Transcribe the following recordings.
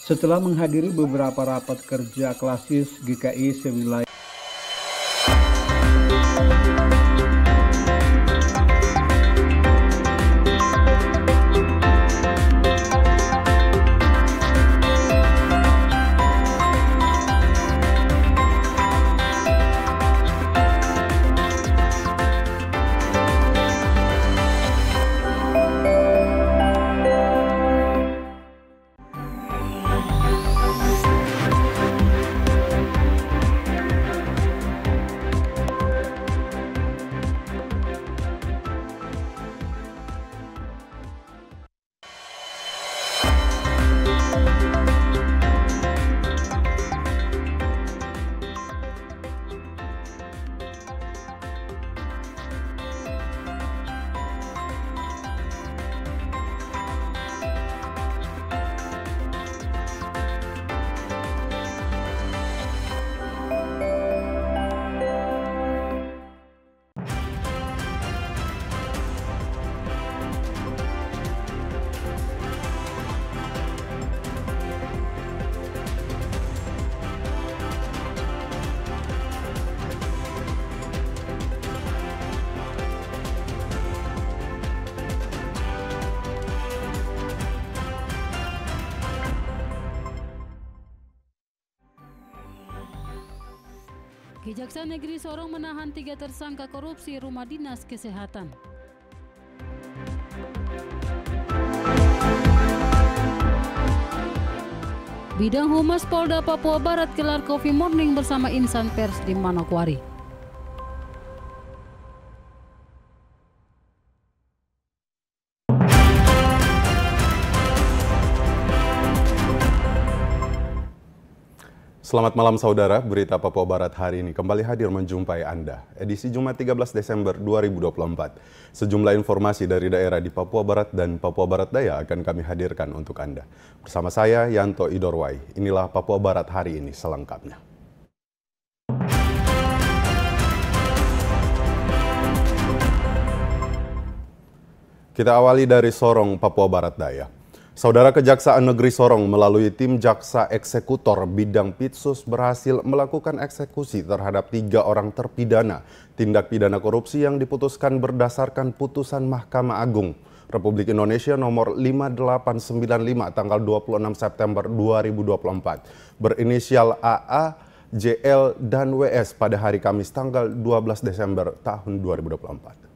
Setelah menghadiri beberapa rapat kerja klasis GKI sewilayah Kejaksaan Negeri Sorong menahan 3 tersangka korupsi rumah dinas kesehatan. Bidang Humas Polda Papua Barat gelar coffee morning bersama insan pers di Manokwari. Selamat malam saudara, berita Papua Barat hari ini kembali hadir menjumpai Anda. Edisi Jumat 13 Desember 2024. Sejumlah informasi dari daerah di Papua Barat dan Papua Barat Daya akan kami hadirkan untuk Anda. Bersama saya, Yanto Idorwai. Inilah Papua Barat hari ini selengkapnya. Kita awali dari Sorong, Papua Barat Daya. Saudara, Kejaksaan Negeri Sorong melalui tim jaksa eksekutor bidang Pitsus berhasil melakukan eksekusi terhadap 3 orang terpidana tindak pidana korupsi yang diputuskan berdasarkan putusan Mahkamah Agung Republik Indonesia nomor 5895 tanggal 26 September 2024 berinisial AA, JL, dan WS pada hari Kamis tanggal 12 Desember tahun 2024.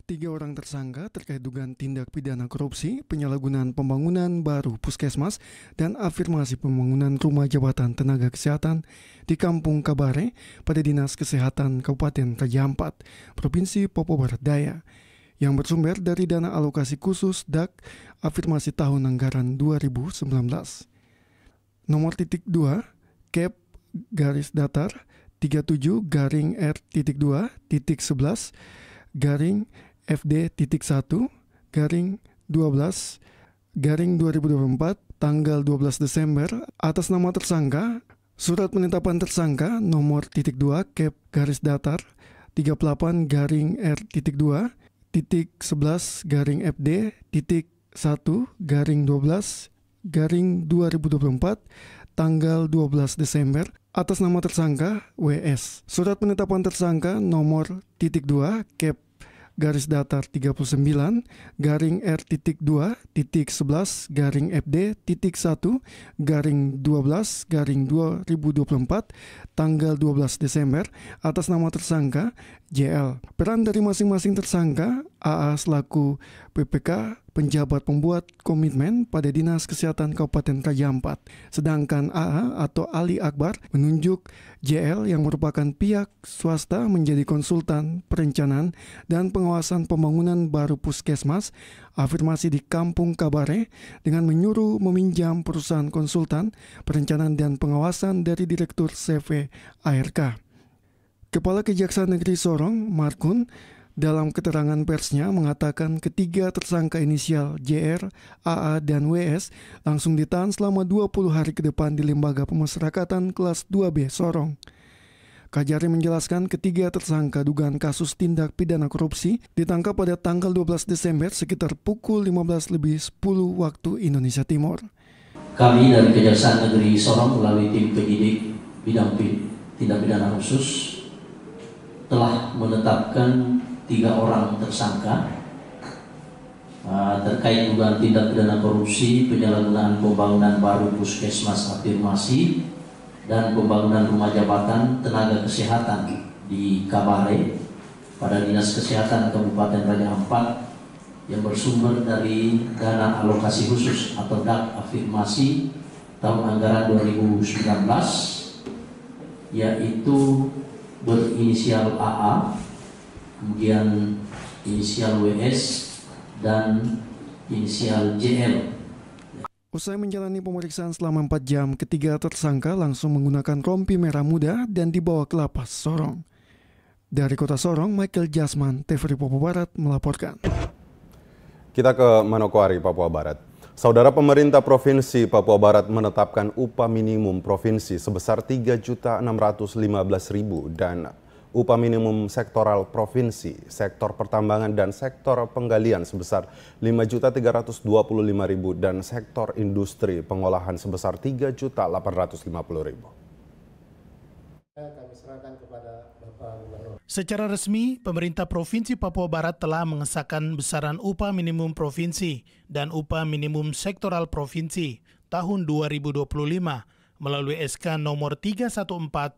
3 orang tersangka terkait dugaan tindak pidana korupsi, penyalahgunaan pembangunan baru puskesmas, dan afirmasi pembangunan rumah jabatan tenaga kesehatan di Kampung Kabare pada Dinas Kesehatan Kabupaten Raja Ampat, Provinsi Papua Barat Daya, yang bersumber dari dana alokasi khusus DAK afirmasi tahun anggaran 2019. Nomor .2, Cap garis datar 37 garing R.2 titik 11 garing FD.1 garing 12 garing 2024 tanggal 12 Desember atas nama tersangka, surat penetapan tersangka nomor .2 Cap garis datar 38 garing R.2 titik 11 garing FD.1 garing 12 garing 2024 tanggal 12 Desember atas nama tersangka WS. Surat penetapan tersangka nomor .2 Cap garis datar 39 garing R.2 titik 11 garing FD.1 garing 12 garing 2024 tanggal 12 Desember atas nama tersangka JL. Peran dari masing-masing tersangka: AA selaku PPK penjabat pembuat komitmen pada Dinas Kesehatan Kabupaten Raja Ampat, sedangkan AA atau Ali Akbar menunjuk JL yang merupakan pihak swasta menjadi konsultan perencanaan dan pengawasan pembangunan baru puskesmas afirmasi di Kampung Kabare dengan menyuruh meminjam perusahaan konsultan perencanaan dan pengawasan dari Direktur CV ARK. Kepala Kejaksaan Negeri Sorong, Markun, dalam keterangan persnya mengatakan ketiga tersangka inisial JR, AA, dan WS langsung ditahan selama 20 hari ke depan di Lembaga Pemasyarakatan kelas 2B Sorong. Kajari menjelaskan ketiga tersangka dugaan kasus tindak pidana korupsi ditangkap pada tanggal 12 Desember sekitar pukul 15.10 waktu Indonesia Timur. Kami dari Kejaksaan Negeri Sorong melalui tim penyidik bidang tindak pidana khusus telah menetapkan 3 orang tersangka terkait dugaan tindak pidana korupsi, penyalahgunaan pembangunan baru puskesmas afirmasi dan pembangunan rumah jabatan tenaga kesehatan di Kabare pada Dinas Kesehatan Kabupaten Raja Ampat yang bersumber dari dana alokasi khusus atau DAK afirmasi tahun anggaran 2019, yaitu berinisial AA, kemudian inisial WS dan inisial JL. Usai menjalani pemeriksaan selama 4 jam, ketiga tersangka langsung menggunakan rompi merah muda dan dibawa ke lapas Sorong. Dari kota Sorong, Michael Jasman, TVRI Papua Barat melaporkan. Kita ke Manokwari, Papua Barat. Saudara pemerintah Provinsi Papua Barat menetapkan upah minimum provinsi sebesar Rp3.615.000 dan upah minimum sektoral provinsi, sektor pertambangan dan sektor penggalian sebesar Rp5.325.000 dan sektor industri pengolahan sebesar Rp3.850.000. Kami serahkan kepada Bapak Gubernur. Secara resmi, pemerintah Provinsi Papua Barat telah mengesahkan besaran upah minimum provinsi dan upah minimum sektoral provinsi tahun 2025 melalui SK nomor 314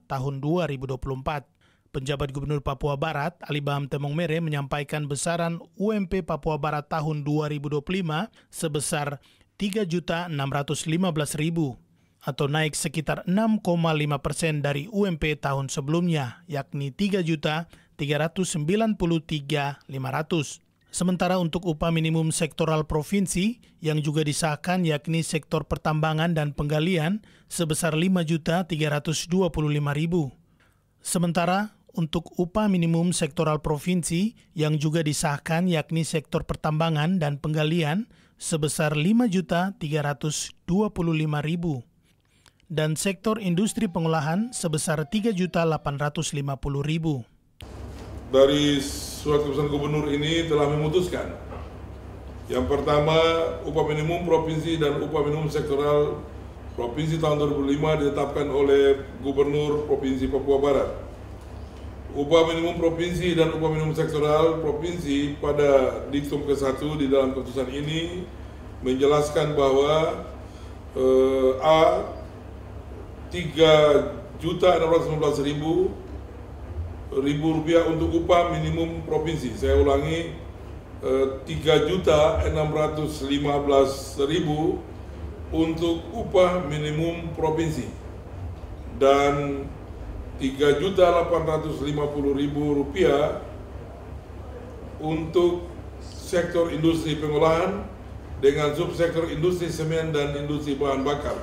tahun 2024. Penjabat Gubernur Papua Barat, Ali Baham Temong Mere, menyampaikan besaran UMP Papua Barat tahun 2025 sebesar Rp3.615.000 atau naik sekitar 6,5% dari UMP tahun sebelumnya, yakni Rp3.393.500. Sementara untuk upah minimum sektoral provinsi yang juga disahkan yakni sektor pertambangan dan penggalian sebesar Rp5.325.000. Sementara untuk upah minimum sektoral provinsi yang juga disahkan yakni sektor pertambangan dan penggalian sebesar Rp5.325.000 dan sektor industri pengolahan sebesar Rp3.850.000. Dari surat keputusan gubernur ini telah memutuskan yang pertama, upah minimum provinsi dan upah minimum sektoral provinsi tahun 2005 ditetapkan oleh Gubernur Provinsi Papua Barat. Upah minimum provinsi dan upah minimum sektoral provinsi pada diktum ke-1 di dalam keputusan ini menjelaskan bahwa A. Rp3.615.000 untuk upah minimum provinsi. Saya ulangi, Rp3.615.000 untuk upah minimum provinsi dan Rp3.850.000 untuk sektor industri pengolahan dengan subsektor industri semen dan industri bahan bakar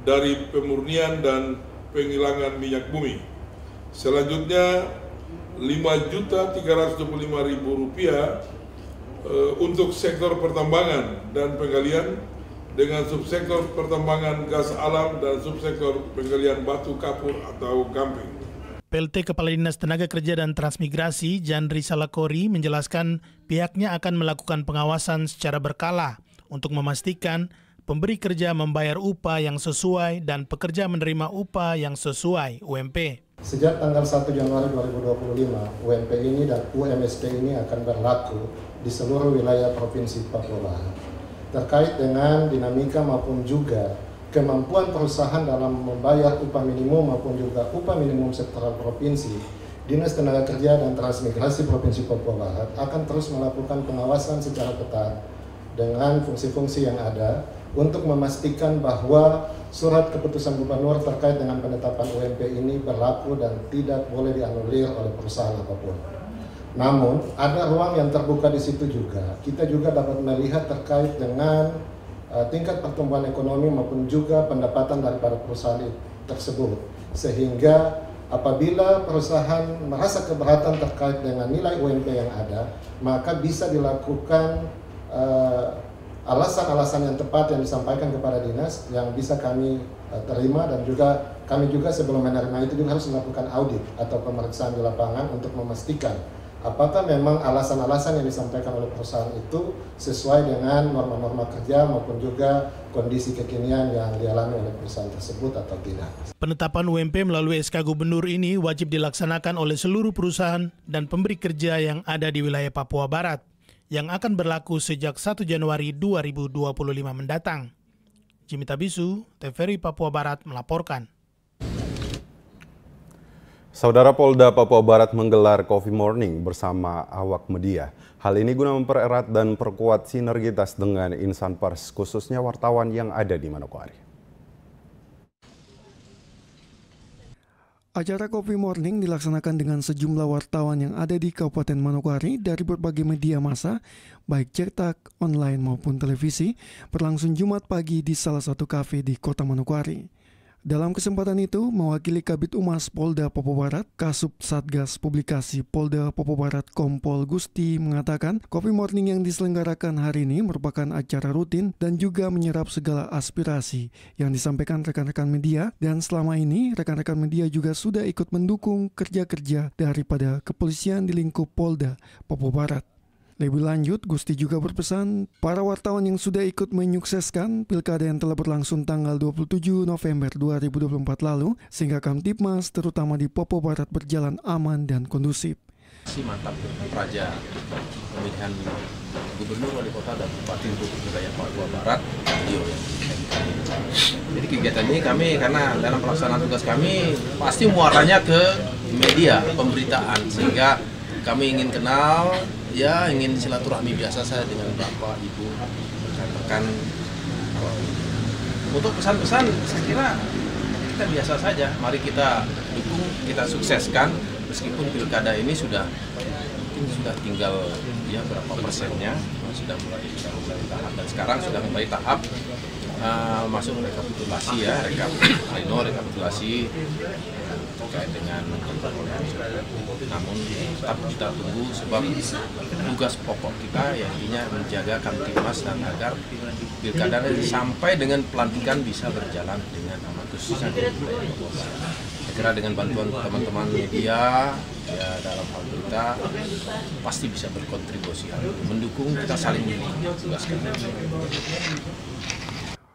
dari pemurnian dan penghilangan minyak bumi. Selanjutnya Rp5.325.000 untuk sektor pertambangan dan penggalian dengan subsektor pertambangan gas alam dan subsektor penggalian batu kapur atau gamping. PLT Kepala Dinas Tenaga Kerja dan Transmigrasi, Jandri Salakori, menjelaskan pihaknya akan melakukan pengawasan secara berkala untuk memastikan pemberi kerja membayar upah yang sesuai dan pekerja menerima upah yang sesuai UMP. Sejak tanggal 1 Januari 2025, UMP ini dan UMSP ini akan berlaku di seluruh wilayah Provinsi Papua Barat. Terkait dengan dinamika maupun juga kemampuan perusahaan dalam membayar upah minimum maupun juga upah minimum sektoral provinsi, Dinas Tenaga Kerja dan Transmigrasi Provinsi Papua Barat akan terus melakukan pengawasan secara ketat dengan fungsi-fungsi yang ada untuk memastikan bahwa surat keputusan gubernur terkait dengan penetapan UMP ini berlaku dan tidak boleh dianulir oleh perusahaan apapun. Namun, ada ruang yang terbuka di situ juga. Kita juga dapat melihat terkait dengan tingkat pertumbuhan ekonomi maupun juga pendapatan daripada perusahaan tersebut. Sehingga apabila perusahaan merasa keberatan terkait dengan nilai UMP yang ada, maka bisa dilakukan alasan-alasan yang tepat yang disampaikan kepada dinas yang bisa kami terima, dan juga kami juga sebelum menerima itu juga harus melakukan audit atau pemeriksaan di lapangan untuk memastikan apakah memang alasan-alasan yang disampaikan oleh perusahaan itu sesuai dengan norma-norma kerja maupun juga kondisi kekinian yang dialami oleh perusahaan tersebut atau tidak. Penetapan UMP melalui SK Gubernur ini wajib dilaksanakan oleh seluruh perusahaan dan pemberi kerja yang ada di wilayah Papua Barat, yang akan berlaku sejak 1 Januari 2025 mendatang. Jimmy Tabisu, TVRI Papua Barat melaporkan. Saudara Polda Papua Barat menggelar Coffee Morning bersama awak media. Hal ini guna mempererat dan perkuat sinergitas dengan insan pers, khususnya wartawan yang ada di Manokwari. Acara Coffee Morning dilaksanakan dengan sejumlah wartawan yang ada di Kabupaten Manokwari dari berbagai media massa, baik cetak, online maupun televisi, berlangsung Jumat pagi di salah satu kafe di Kota Manokwari. Dalam kesempatan itu, mewakili Kabid Humas Polda Papua Barat, Kasub Satgas Publikasi Polda Papua Barat Kompol Gusti mengatakan, Coffee Morning yang diselenggarakan hari ini merupakan acara rutin dan juga menyerap segala aspirasi yang disampaikan rekan-rekan media, dan selama ini rekan-rekan media juga sudah ikut mendukung kerja-kerja daripada kepolisian di lingkup Polda Papua Barat. Lebih lanjut, Gusti juga berpesan para wartawan yang sudah ikut menyukseskan pilkada yang telah berlangsung tanggal 27 November 2024 lalu, sehingga Kamtibmas terutama di Papua Barat berjalan aman dan kondusif. Mantap Praja pemilihan gubernur, wali kota, dan bupati untuk wilayah Papua Barat. Jadi kegiatan ini kami, karena dalam pelaksanaan tugas kami pasti muaranya ke media, pemberitaan, sehingga kami ingin kenal, ya ingin silaturahmi biasa saya dengan Bapak, Ibu, rekan-rekan. Untuk pesan-pesan saya kira kita biasa saja, mari kita dukung, kita sukseskan, meskipun pilkada ini sudah tinggal ya berapa persennya, sudah mulai tahap, dan sekarang sudah mulai tahap masuk rekapitulasi ya, rekapitulasi terkait dengan, namun tetap kita tunggu, sebab tugas pokok kita yang intinya menjaga Kamtibmas dan agar pilkada sampai dengan pelantikan bisa berjalan dengan aman, khususnya di wilayah Papua Barat. Saya kira dengan bantuan teman-teman media ya dalam hal berita pasti bisa berkontribusi, mendukung, kita saling tugaskan.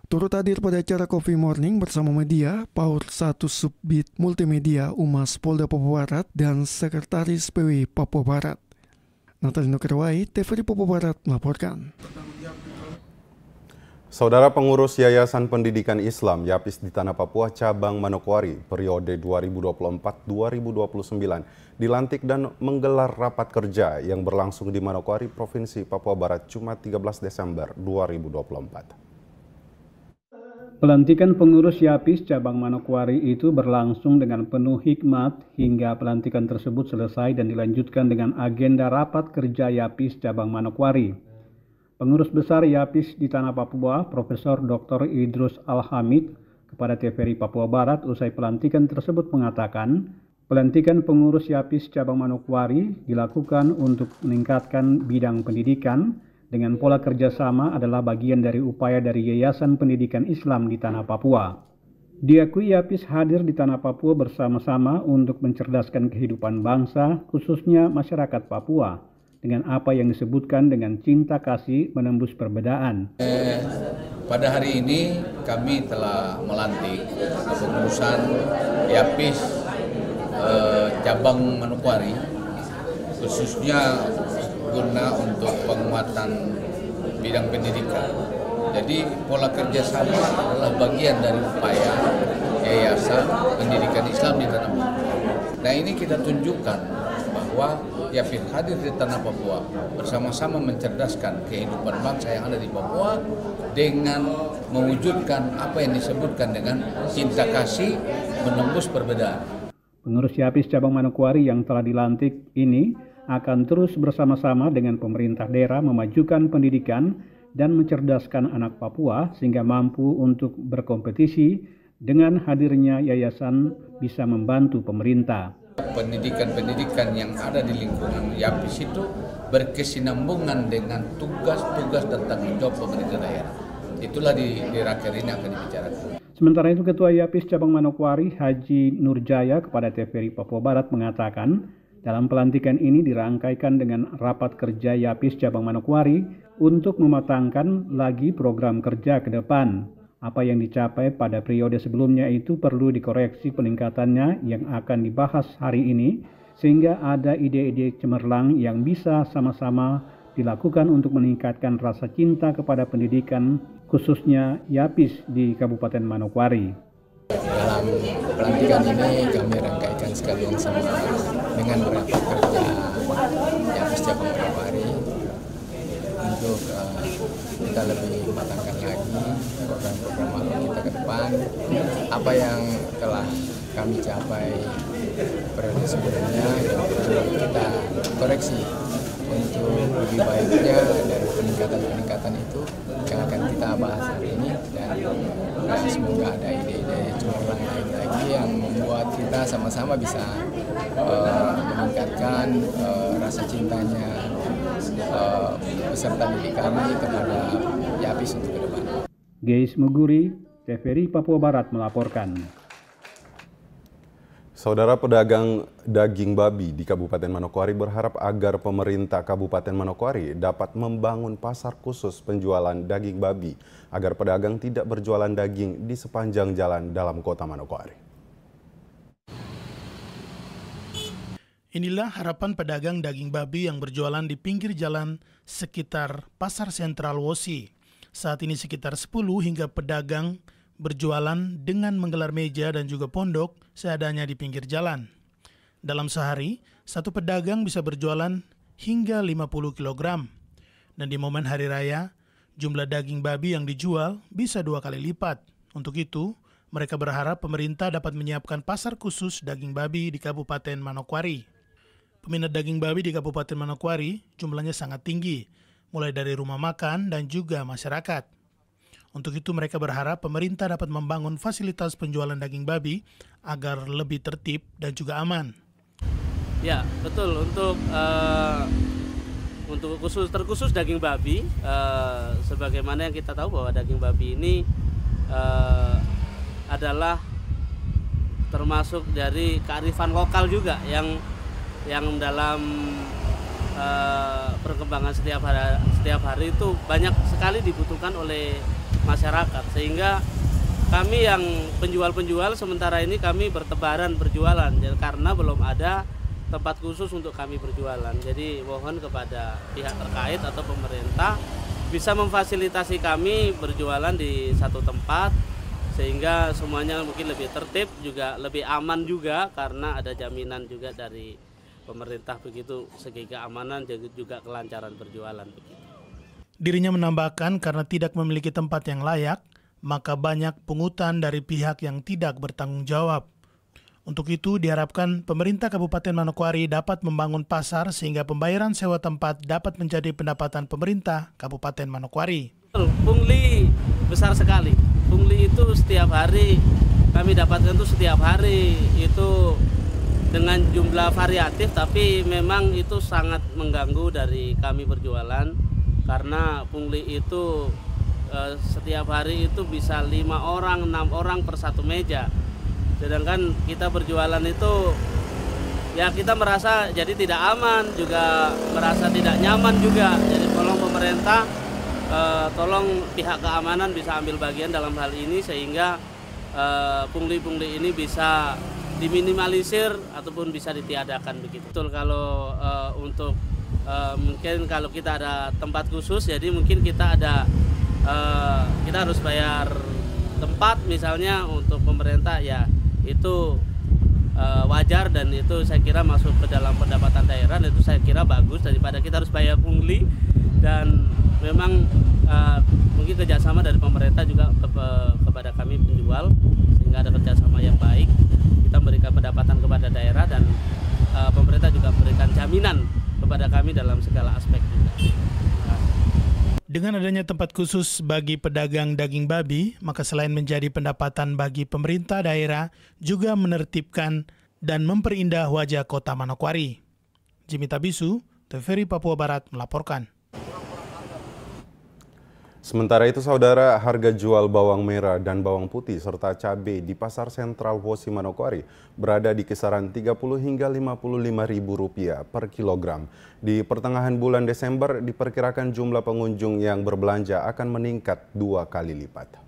Turut hadir pada acara Coffee Morning bersama media, Paur 1 Subbit Multimedia Humas Polda Papua Barat dan Sekretaris PW Papua Barat. Natalino Kerwai, TVRI Papua Barat melaporkan. Saudara pengurus Yayasan Pendidikan Islam YAPIS di Tanah Papua Cabang Manokwari periode 2024-2029 dilantik dan menggelar rapat kerja yang berlangsung di Manokwari, Provinsi Papua Barat, Jumat 13 Desember 2024. Pelantikan pengurus YAPIS Cabang Manokwari itu berlangsung dengan penuh hikmat hingga pelantikan tersebut selesai dan dilanjutkan dengan agenda rapat kerja YAPIS Cabang Manokwari. Pengurus besar YAPIS di Tanah Papua, Profesor Dr. Idrus Al-Hamid, kepada TVRI Papua Barat usai pelantikan tersebut mengatakan, pelantikan pengurus YAPIS Cabang Manokwari dilakukan untuk meningkatkan bidang pendidikan, dengan pola kerjasama adalah bagian dari upaya dari Yayasan Pendidikan Islam di Tanah Papua. Diakui YAPIS hadir di Tanah Papua bersama-sama untuk mencerdaskan kehidupan bangsa, khususnya masyarakat Papua, dengan apa yang disebutkan dengan cinta kasih menembus perbedaan. Pada hari ini kami telah melantik kepengurusan YAPIS Cabang Manokwari, khususnya guna untuk penguatan bidang pendidikan. Jadi pola kerjasama adalah bagian dari upaya Yayasan Pendidikan Islam di Tanah Papua. Nah ini kita tunjukkan bahwa YAPIS hadir di Tanah Papua bersama-sama mencerdaskan kehidupan bangsa yang ada di Papua dengan mewujudkan apa yang disebutkan dengan cinta kasih menembus perbedaan. Pengurus YAPIS Cabang Manokwari yang telah dilantik ini akan terus bersama-sama dengan pemerintah daerah memajukan pendidikan dan mencerdaskan anak Papua sehingga mampu untuk berkompetisi. Dengan hadirnya yayasan bisa membantu pemerintah. Pendidikan-pendidikan yang ada di lingkungan YAPIS itu berkesinambungan dengan tugas-tugas dan tanggung jawab pemerintah daerah. Itulah di raker ini akan dibicarakan. Sementara itu, Ketua YAPIS Cabang Manokwari, Haji Nurjaya kepada TVRI Papua Barat mengatakan, dalam pelantikan ini dirangkaikan dengan rapat kerja YAPIS Cabang Manokwari untuk mematangkan lagi program kerja ke depan. Apa yang dicapai pada periode sebelumnya itu perlu dikoreksi peningkatannya yang akan dibahas hari ini, sehingga ada ide-ide cemerlang yang bisa sama-sama dilakukan untuk meningkatkan rasa cinta kepada pendidikan, khususnya YAPIS di Kabupaten Manokwari. Dalam pelantikan ini kami rangkaikan sekalian sama dengan rapat kerja YAPIS Cabang Manokwari untuk kita lebih matangkan lagi program-program malam kita ke depan. Apa yang telah kami capai periode sebelumnya yang perlu kita koreksi untuk lebih baiknya, dan peningkatan-peningkatan itu yang akan kita bahas hari ini, dan semoga ada ide-ide cemerlang lain lagi yang membuat kita sama-sama bisa meningkatkan rasa cintanya peserta didik kami kepada YAPIS untuk ke depan. Geis Muguri, TVRI Papua Barat melaporkan. Saudara pedagang daging babi di Kabupaten Manokwari berharap agar pemerintah Kabupaten Manokwari dapat membangun pasar khusus penjualan daging babi agar pedagang tidak berjualan daging di sepanjang jalan dalam kota Manokwari. Inilah harapan pedagang daging babi yang berjualan di pinggir jalan sekitar Pasar Sentral Wosi. Saat ini sekitar 10 hingga pedagang berjualan dengan menggelar meja dan juga pondok seadanya di pinggir jalan. Dalam sehari, satu pedagang bisa berjualan hingga 50 kg. Dan di momen hari raya, jumlah daging babi yang dijual bisa 2 kali lipat. Untuk itu, mereka berharap pemerintah dapat menyiapkan pasar khusus daging babi di Kabupaten Manokwari. Peminat daging babi di Kabupaten Manokwari jumlahnya sangat tinggi, mulai dari rumah makan dan juga masyarakat. Untuk itu mereka berharap pemerintah dapat membangun fasilitas penjualan daging babi agar lebih tertib dan juga aman. Ya, betul. Untuk terkhusus daging babi, sebagaimana yang kita tahu bahwa daging babi ini adalah termasuk dari kearifan lokal juga yang dalam perkembangan setiap hari itu banyak sekali dibutuhkan oleh masyarakat, sehingga kami yang penjual-penjual sementara ini kami bertebaran berjualan karena belum ada tempat khusus untuk kami berjualan. Jadi mohon kepada pihak terkait atau pemerintah bisa memfasilitasi kami berjualan di satu tempat sehingga semuanya mungkin lebih tertib, juga lebih aman juga karena ada jaminan juga dari pemerintah begitu, segi keamanan juga kelancaran berjualan begitu. Dirinya menambahkan karena tidak memiliki tempat yang layak, maka banyak pungutan dari pihak yang tidak bertanggung jawab. Untuk itu diharapkan pemerintah Kabupaten Manokwari dapat membangun pasar sehingga pembayaran sewa tempat dapat menjadi pendapatan pemerintah Kabupaten Manokwari. Pungli besar sekali. Pungli itu setiap hari kami dapatkan itu setiap hari itu dengan jumlah variatif, tapi memang itu sangat mengganggu dari kami berjualan. Karena pungli itu setiap hari itu bisa 5 orang, 6 orang per satu meja. Sedangkan kita berjualan itu ya kita merasa jadi tidak aman, juga merasa tidak nyaman juga. Jadi tolong pemerintah, tolong pihak keamanan bisa ambil bagian dalam hal ini sehingga pungli-pungli ini bisa diminimalisir ataupun bisa ditiadakan begitu. Betul, kalau untuk mungkin kalau kita ada tempat khusus, jadi mungkin kita kita harus bayar tempat misalnya untuk pemerintah, ya itu wajar dan itu saya kira masuk ke dalam pendapatan daerah, dan itu saya kira bagus daripada kita harus bayar pungli. Dan memang mungkin kerjasama dari pemerintah juga kepada kami penjual sehingga ada kerjasama yang baik, kita memberikan pendapatan kepada daerah dan pemerintah juga memberikan jaminan kepada kami dalam segala aspek juga. Dengan adanya tempat khusus bagi pedagang daging babi, maka selain menjadi pendapatan bagi pemerintah daerah, juga menertibkan dan memperindah wajah kota Manokwari. Jimmy Tabisu, TVRI Papua Barat melaporkan. Sementara itu, saudara, harga jual bawang merah dan bawang putih serta cabai di Pasar Sentral Wosi Manokwari berada di kisaran Rp30 hingga Rp55.000 per kilogram. Di pertengahan bulan Desember, diperkirakan jumlah pengunjung yang berbelanja akan meningkat 2 kali lipat.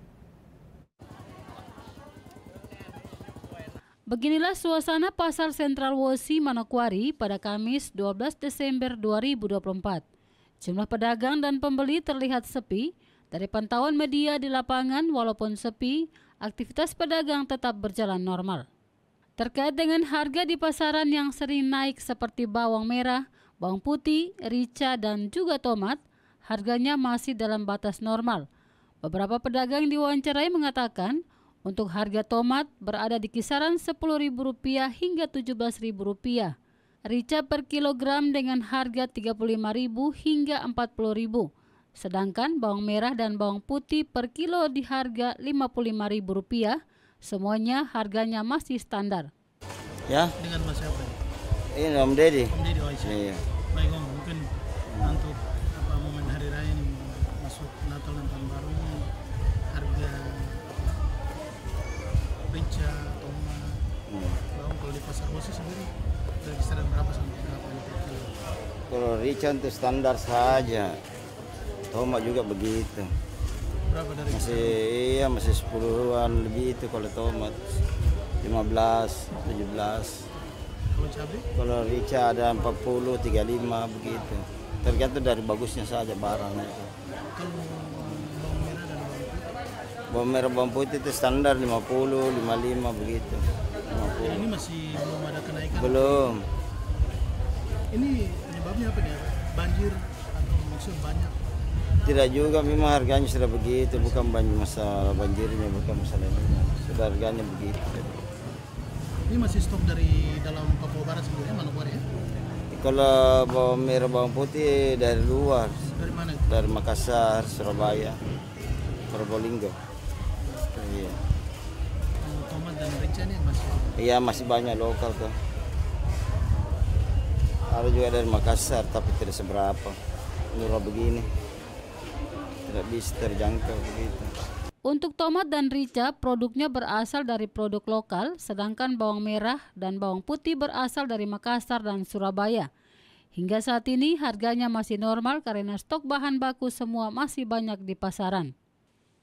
Beginilah suasana Pasar Sentral Wosi Manokwari pada Kamis 12 Desember 2024. Jumlah pedagang dan pembeli terlihat sepi. Dari pantauan media di lapangan, walaupun sepi, aktivitas pedagang tetap berjalan normal. Terkait dengan harga di pasaran yang sering naik seperti bawang merah, bawang putih, rica, dan juga tomat, harganya masih dalam batas normal. Beberapa pedagang yang diwawancarai mengatakan, untuk harga tomat berada di kisaran Rp10.000 hingga Rp17.000. Rica per kilogram dengan harga Rp35.000 hingga Rp40.000. Sedangkan bawang merah dan bawang putih per kilo di harga Rp55.000. Semuanya harganya masih standar. Ya. Dengan Mas siapa? Ini Om Deddy. Om Deddy, oh iya. Baik Om, mungkin untuk momen hari raya ini masuk Natal dan Tahun Baru ini harga rica, tomat, bawang kalau di pasar Wosi sendiri kisaran berapa sampai berapa per kilo? Kalau rica untuk standar saja. Tomat juga begitu. Berapa dari masih 10-an lebih itu kalau tomat. 15, 17. Kalau cabai? Kalau rica ada 40, 35 begitu. Tergantung dari bagusnya saja barangnya. Kalau bawang merah dan bawang putih? Bawang merah, bawang putih itu standar 50, 55 begitu. 50. Ini masih belum ada kenaikan? Belum. Ini penyebabnya apa nih? Banjir atau maksud banyak? Tidak juga, memang harganya sudah begitu, bukan masalah banjirnya, bukan masalah ini, sudah harganya begitu. Ini masih stok dari dalam Papua Barat sebenarnya, Manokwari ya? Kalau bawang merah, bawang putih dari luar. Dari mana? Dari Makassar, Surabaya, Probolinggo. Iya. Tomat dan rica ini masih? Iya, masih banyak lokal tuh. Ada juga dari Makassar, tapi tidak seberapa. Murah begini. Tidak bisa terjangkau begitu. Untuk tomat dan rica, produknya berasal dari produk lokal, sedangkan bawang merah dan bawang putih berasal dari Makassar dan Surabaya. Hingga saat ini harganya masih normal karena stok bahan baku semua masih banyak di pasaran.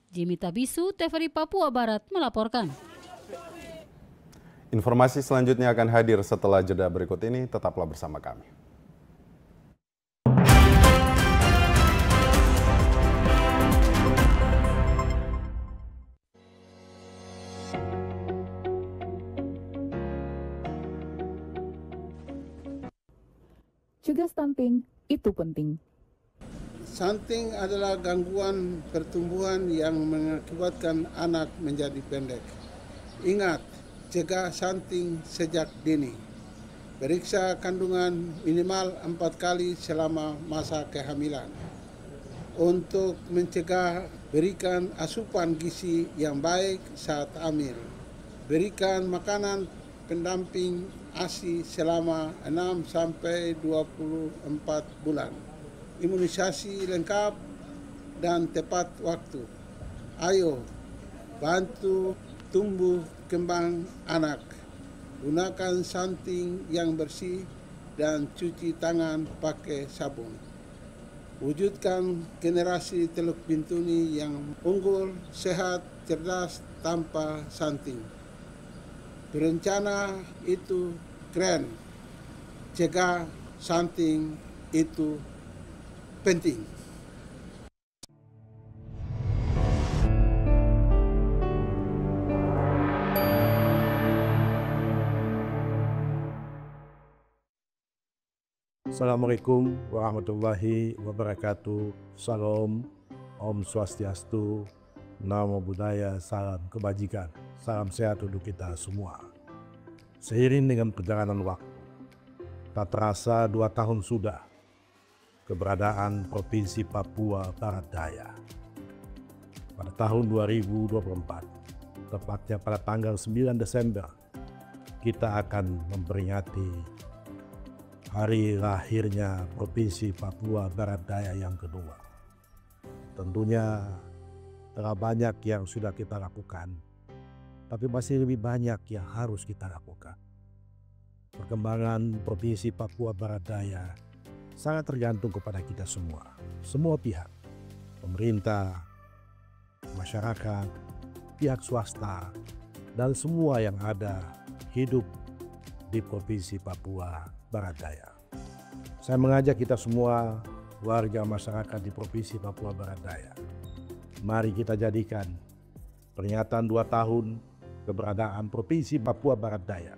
Jimmy Tabisu, TVRI Papua Barat melaporkan. Informasi selanjutnya akan hadir setelah jeda berikut ini, tetaplah bersama kami. Cegah stunting itu penting. Stunting adalah gangguan pertumbuhan yang mengakibatkan anak menjadi pendek. Ingat, cegah stunting sejak dini. Periksa kandungan minimal 4 kali selama masa kehamilan. Untuk mencegah, berikan asupan gizi yang baik saat hamil. Berikan makanan pendamping ASI selama 6-24 bulan. Imunisasi lengkap dan tepat waktu. Ayo, bantu tumbuh kembang anak. Gunakan stunting yang bersih dan cuci tangan pakai sabun. Wujudkan generasi Teluk Bintuni yang unggul, sehat, cerdas, tanpa stunting. Berencana itu keren, cegah stunting itu penting. Assalamualaikum warahmatullahi wabarakatuh. Salam, Om Swastiastu, Namo Buddhaya, salam kebajikan, salam sehat untuk kita semua. Seiring dengan perjalanan waktu, tak terasa 2 tahun sudah keberadaan Provinsi Papua Barat Daya. Pada tahun 2024, tepatnya pada tanggal 9 Desember kita akan memperingati hari lahirnya Provinsi Papua Barat Daya yang kedua. Tentunya telah banyak yang sudah kita lakukan, tapi masih lebih banyak yang harus kita lakukan. Perkembangan Provinsi Papua Barat Daya sangat tergantung kepada kita semua pihak, pemerintah, masyarakat, pihak swasta, dan semua yang ada hidup di Provinsi Papua Barat Daya. Saya mengajak kita semua warga masyarakat di Provinsi Papua Barat Daya, mari kita jadikan peringatan 2 tahun keberadaan Provinsi Papua Barat Daya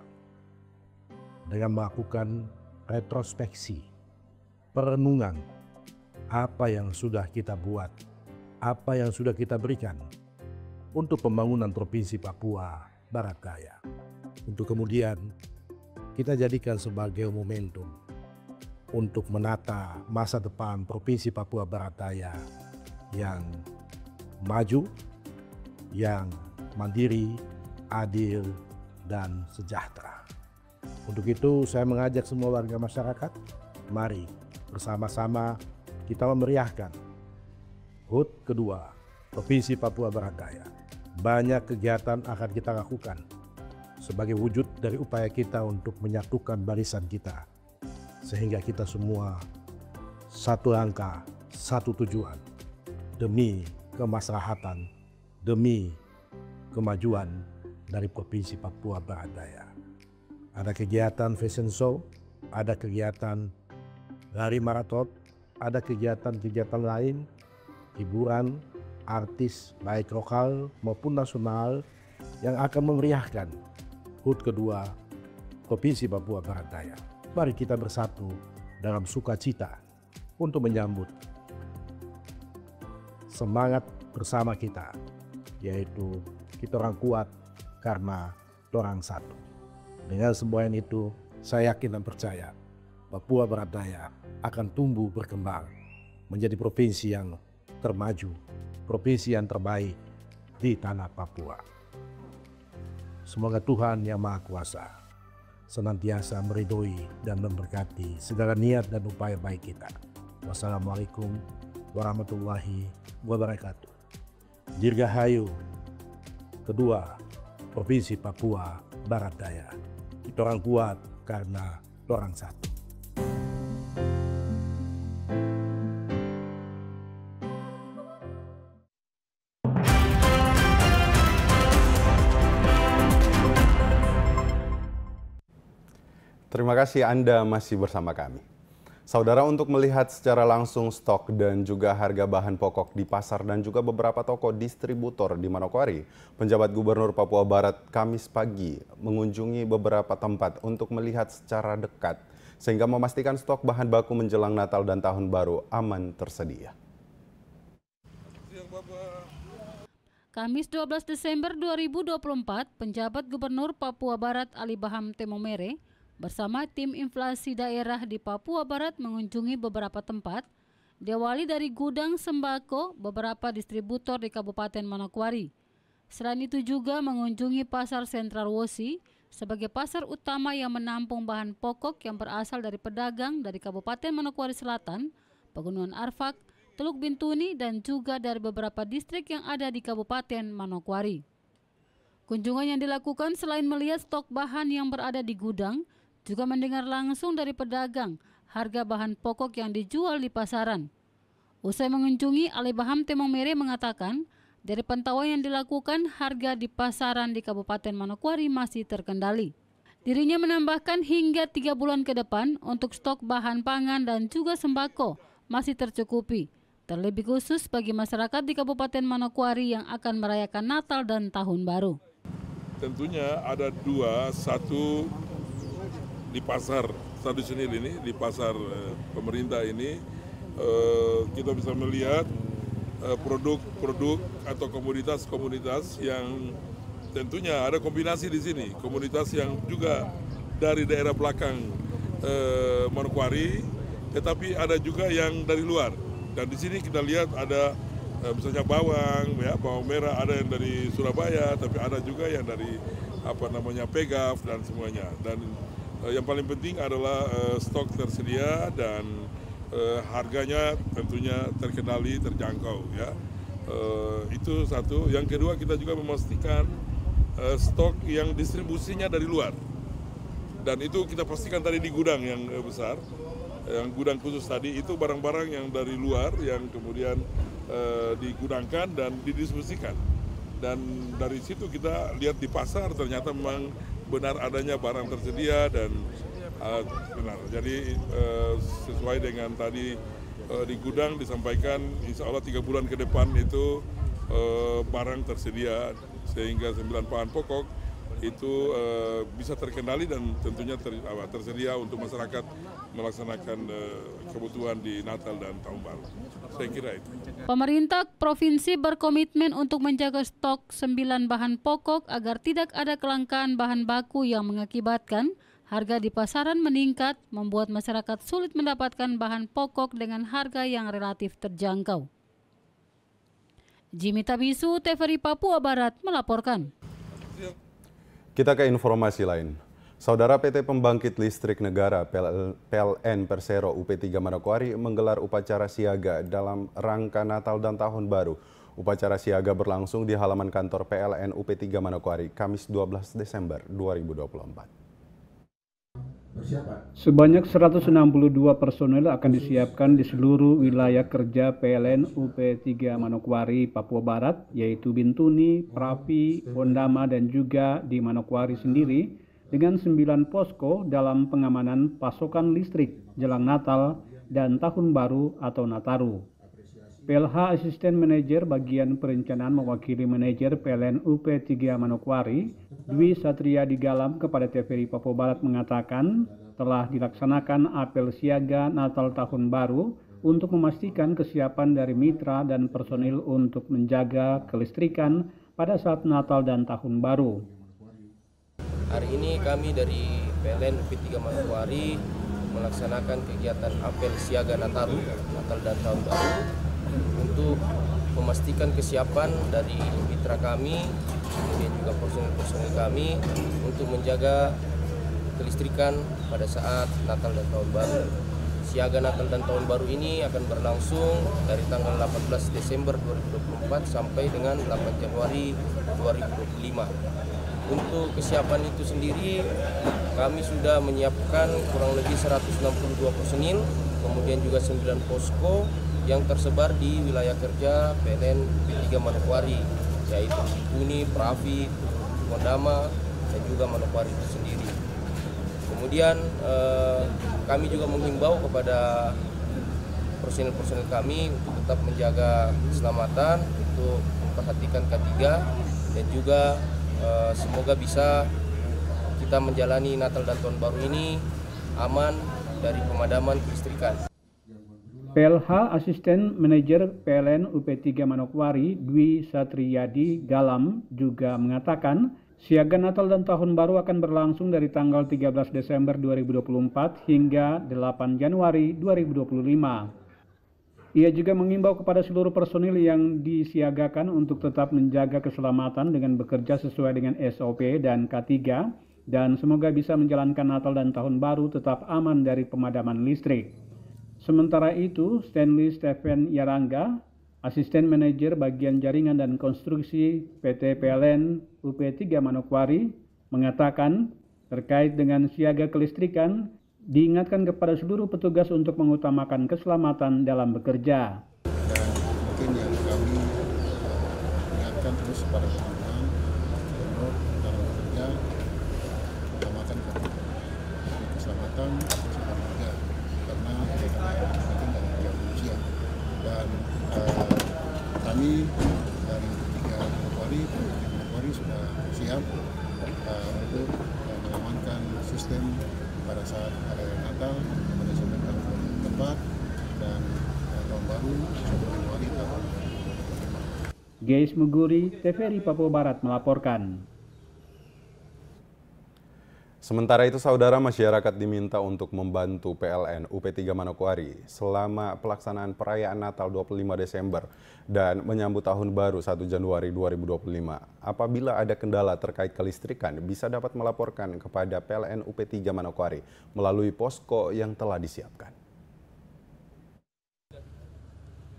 dengan melakukan retrospeksi, perenungan apa yang sudah kita buat, apa yang sudah kita berikan untuk pembangunan Provinsi Papua Barat Daya. Untuk kemudian kita jadikan sebagai momentum untuk menata masa depan Provinsi Papua Barat Daya yang maju, yang mandiri, adil, dan sejahtera. Untuk itu saya mengajak semua warga masyarakat, mari bersama-sama kita memeriahkan HUT kedua Provinsi Papua Barat Daya. Banyak kegiatan akan kita lakukan sebagai wujud dari upaya kita untuk menyatukan barisan kita, sehingga kita semua satu langkah, satu tujuan, demi kemaslahatan, demi kemajuan dari Provinsi Papua Barat Daya. Ada kegiatan fashion show, ada kegiatan lari maraton, ada kegiatan-kegiatan lain, hiburan, artis baik lokal maupun nasional yang akan memeriahkan HUT kedua Provinsi Papua Barat Daya. Mari kita bersatu dalam sukacita untuk menyambut semangat bersama kita, yaitu kita orang kuat karena orang satu. Dengan semua itu, saya yakin dan percaya Papua Barat Daya akan tumbuh berkembang menjadi provinsi yang termaju, provinsi yang terbaik di tanah Papua. Semoga Tuhan Yang Maha Kuasa senantiasa meridhoi dan memberkati segala niat dan upaya baik kita. Wassalamualaikum warahmatullahi wabarakatuh. Dirgahayu kedua Provinsi Papua Barat Daya. Kita orang kuat karena orang satu. Terima kasih Anda masih bersama kami. Saudara, untuk melihat secara langsung stok dan juga harga bahan pokok di pasar dan juga beberapa toko distributor di Manokwari, penjabat Gubernur Papua Barat Kamis pagi mengunjungi beberapa tempat untuk melihat secara dekat sehingga memastikan stok bahan baku menjelang Natal dan Tahun Baru aman tersedia. Kamis 12 Desember 2024, penjabat Gubernur Papua Barat Ali Baham Temomere bersama tim inflasi daerah di Papua Barat mengunjungi beberapa tempat, diawali dari gudang sembako beberapa distributor di Kabupaten Manokwari. Selain itu juga mengunjungi Pasar Sentral Wosi sebagai pasar utama yang menampung bahan pokok yang berasal dari pedagang dari Kabupaten Manokwari Selatan, Pegunungan Arfak, Teluk Bintuni, dan juga dari beberapa distrik yang ada di Kabupaten Manokwari. Kunjungan yang dilakukan selain melihat stok bahan yang berada di gudang, juga mendengar langsung dari pedagang harga bahan pokok yang dijual di pasaran. Usai mengunjungi, Ali Baham Temomere mengatakan, dari pantauan yang dilakukan, harga di pasaran di Kabupaten Manokwari masih terkendali. Dirinya menambahkan hingga 3 bulan ke depan untuk stok bahan pangan dan juga sembako masih tercukupi, terlebih khusus bagi masyarakat di Kabupaten Manokwari yang akan merayakan Natal dan Tahun Baru. Tentunya ada dua, satu di pasar tradisional ini, di pasar pemerintah ini, kita bisa melihat produk-produk atau komoditas-komoditas yang tentunya ada kombinasi di sini, komoditas yang juga dari daerah belakang Manokwari, tetapi ada juga yang dari luar. Dan di sini kita lihat ada misalnya bawang, ya, bawang merah ada yang dari Surabaya, tapi ada juga yang dari PEGAF dan semuanya. Dan yang paling penting adalah stok tersedia dan harganya tentunya terkendali, terjangkau ya. Itu satu. Yang kedua, kita juga memastikan stok yang distribusinya dari luar. Dan itu kita pastikan tadi di gudang yang besar, yang gudang khusus tadi, itu barang-barang yang dari luar yang kemudian digudangkan dan didistribusikan. Dan dari situ kita lihat di pasar ternyata memang benar adanya barang tersedia dan benar. Jadi sesuai dengan tadi di gudang disampaikan, insya Allah 3 bulan ke depan itu barang tersedia sehingga 9 bahan pokok itu bisa terkendali dan tentunya tersedia untuk masyarakat melaksanakan kebutuhan di Natal dan Tahun Baru. Saya kira itu. Pemerintah provinsi berkomitmen untuk menjaga stok 9 bahan pokok agar tidak ada kelangkaan bahan baku yang mengakibatkan harga di pasaran meningkat, membuat masyarakat sulit mendapatkan bahan pokok dengan harga yang relatif terjangkau. Jimmy Tabisu, TVRI Papua Barat melaporkan. Kita ke informasi lain. Saudara PT Pembangkit Listrik Negara PLN Persero UP3 Manokwari menggelar upacara siaga dalam rangka Natal dan Tahun Baru. Upacara siaga berlangsung di halaman kantor PLN UP3 Manokwari, Kamis 12 Desember 2024. Sebanyak 162 personel akan disiapkan di seluruh wilayah kerja PLN UP3 Manokwari, Papua Barat, yaitu Bintuni, Prapi, Bondama, dan juga di Manokwari sendiri, dengan 9 posko dalam pengamanan pasokan listrik jelang Natal dan Tahun Baru atau Nataru. PLH Asisten Manajer Bagian Perencanaan mewakili Manajer PLN UP3 Manokwari, Dwi Satria Digalam kepada TVRI Papua Barat mengatakan telah dilaksanakan apel siaga Natal Tahun Baru untuk memastikan kesiapan dari mitra dan personil untuk menjaga kelistrikan pada saat Natal dan Tahun Baru. Hari ini kami dari PLN UP3 Manokwari melaksanakan kegiatan apel siaga Nataru, Natal dan Tahun Baru, untuk memastikan kesiapan dari mitra kami, kemudian juga personil-personil kami untuk menjaga kelistrikan pada saat Natal dan Tahun Baru. Siaga Natal dan Tahun Baru ini akan berlangsung dari tanggal 18 Desember 2024 sampai dengan 8 Januari 2025. Untuk kesiapan itu sendiri, kami sudah menyiapkan kurang lebih 162 personil, kemudian juga 9 posko yang tersebar di wilayah kerja PLN UP3 Manokwari, yaitu Bintuni, Prapi, Bondama, dan juga Manokwari itu sendiri. Kemudian kami juga menghimbau kepada personil-personil kami untuk tetap menjaga keselamatan, untuk memperhatikan K3, dan juga semoga bisa kita menjalani Natal dan Tahun Baru ini aman dari pemadaman kelistrikan. PLH Asisten Manajer PLN UP3 Manokwari, Dwi Satriyadi Galam juga mengatakan siaga Natal dan Tahun Baru akan berlangsung dari tanggal 13 Desember 2024 hingga 8 Januari 2025. Ia juga mengimbau kepada seluruh personil yang disiagakan untuk tetap menjaga keselamatan dengan bekerja sesuai dengan SOP dan K3 dan semoga bisa menjalankan Natal dan Tahun Baru tetap aman dari pemadaman listrik. Sementara itu, Stanley Stephen Yarangga, Asisten Manajer Bagian Jaringan dan Konstruksi PT PLN UP3 Manokwari, mengatakan terkait dengan siaga kelistrikan, diingatkan kepada seluruh petugas untuk mengutamakan keselamatan dalam bekerja. Dan mungkin yang kami ingatkan terus pada teman-teman untuk dalam bekerja utamakan keselamatan warga karena mereka yang penting dari pihak manusia. Dan kami dari tiga Manokwari sudah siap untuk mengamankan sistem pada saat hari Natal pada saat tahun tepat dan tahun baru 1 Januari tahun 2025. Geis Muguri, TVRI Papua Barat melaporkan. Sementara itu, saudara, masyarakat diminta untuk membantu PLN UP3 Manokwari selama pelaksanaan perayaan Natal 25 Desember dan menyambut Tahun Baru 1 Januari 2025. Apabila ada kendala terkait kelistrikan, bisa dapat melaporkan kepada PLN UP3 Manokwari melalui posko yang telah disiapkan.